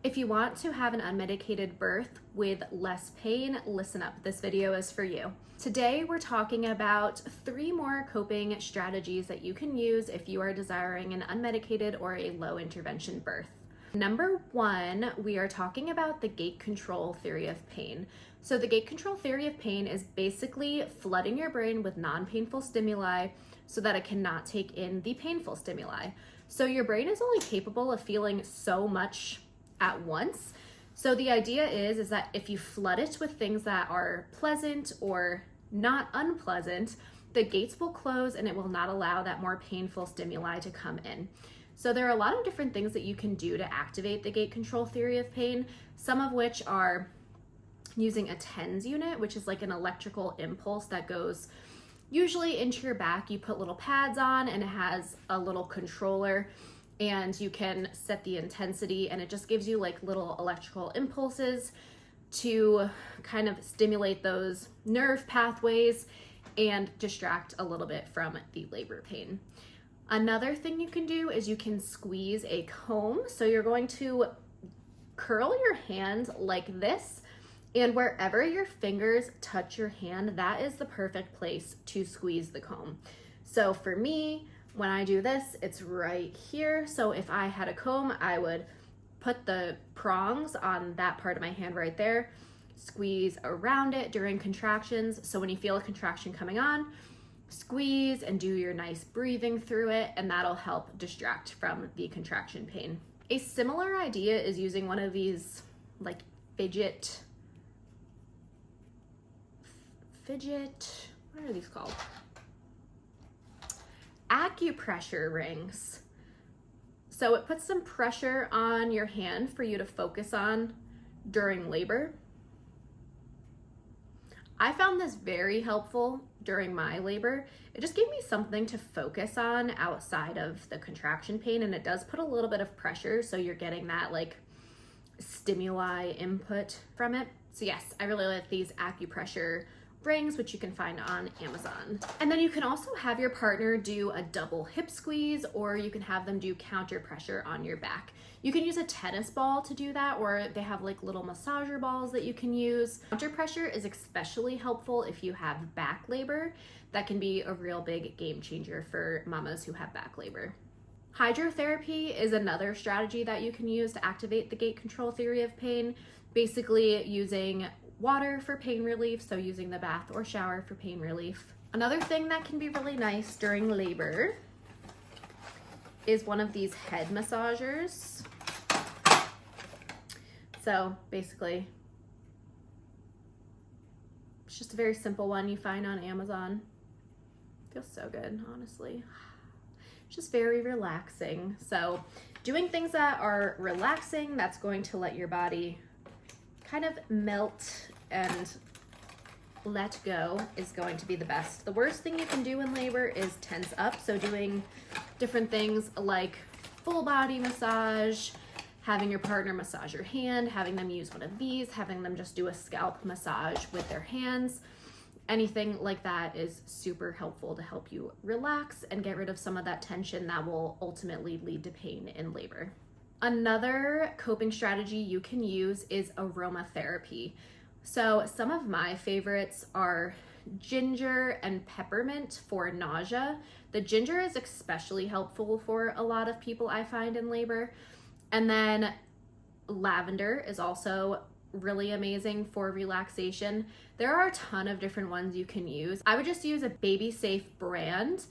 If you want to have an unmedicated birth with less pain, listen up. This video is for you. Today, we're talking about 3 more coping strategies that you can use if you are desiring an unmedicated or a low intervention birth. Number 1, we are talking about the gate control theory of pain. So the gate control theory of pain is basically flooding your brain with non-painful stimuli so that it cannot take in the painful stimuli. So your brain is only capable of feeling so much at once. So the idea is that if you flood it with things that are pleasant or not unpleasant, the gates will close and it will not allow that more painful stimuli to come in. So there are a lot of different things that you can do to activate the gate control theory of pain, some of which are using a TENS unit, which is like an electrical impulse that goes usually into your back. You put little pads on and it has a little controller, and you can set the intensity, and it just gives you like little electrical impulses to kind of stimulate those nerve pathways and distract a little bit from the labor pain. Another thing you can do is you can squeeze a comb. So you're going to curl your hand like this, and wherever your fingers touch your hand, that is the perfect place to squeeze the comb. So for me, when I do this, it's right here. So if I had a comb, I would put the prongs on that part of my hand right there, squeeze around it during contractions. So when you feel a contraction coming on, squeeze and do your nice breathing through it, and that'll help distract from the contraction pain. A similar idea is using one of these like fidget, what are these called? Acupressure rings. So it puts some pressure on your hand for you to focus on during labor. I found this very helpful during my labor. It just gave me something to focus on outside of the contraction pain, and it does put a little bit of pressure, so you're getting that like stimuli input from it. So yes, I really like these acupressure rings, which you can find on Amazon. And then you can also have your partner do a double hip squeeze, or you can have them do counter pressure on your back. You can use a tennis ball to do that, or they have like little massager balls that you can use. Counter pressure is especially helpful if you have back labor. That can be a real big game changer for mamas who have back labor. Hydrotherapy is another strategy that you can use to activate the gate control theory of pain, basically using water for pain relief, so using the bath or shower for pain relief. Another thing that can be really nice during labor is one of these head massagers. So basically, it's just a very simple one you find on Amazon. Feels so good, honestly. It's just very relaxing. So doing things that are relaxing, that's going to let your body kind of melt and let go, is going to be the best. The worst thing you can do in labor is tense up. So doing different things like full body massage, having your partner massage your hand, having them use one of these, having them just do a scalp massage with their hands. Anything like that is super helpful to help you relax and get rid of some of that tension that will ultimately lead to pain in labor. Another coping strategy you can use is aromatherapy. So some of my favorites are ginger and peppermint for nausea. The ginger is especially helpful for a lot of people, I find, in labor. And then lavender is also really amazing for relaxation. There are a ton of different ones you can use. I would just use a baby safe brand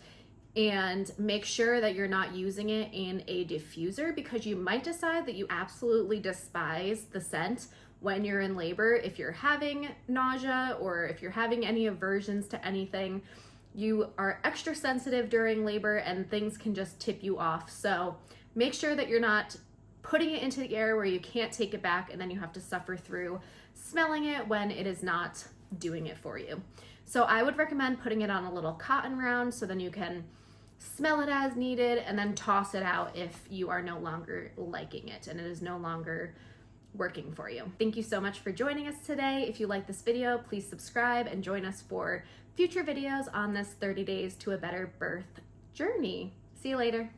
and make sure that you're not using it in a diffuser, because you might decide that you absolutely despise the scent when you're in labor. If you're having nausea or if you're having any aversions to anything, you are extra sensitive during labor and things can just tip you off. So make sure that you're not putting it into the air where you can't take it back and then you have to suffer through smelling it when it is not doing it for you. So I would recommend putting it on a little cotton round, so then you can smell it as needed and then toss it out if you are no longer liking it and it is no longer working for you. Thank you so much for joining us today. If you like this video, please subscribe and join us for future videos on this 30 days to a better birth journey. See you later.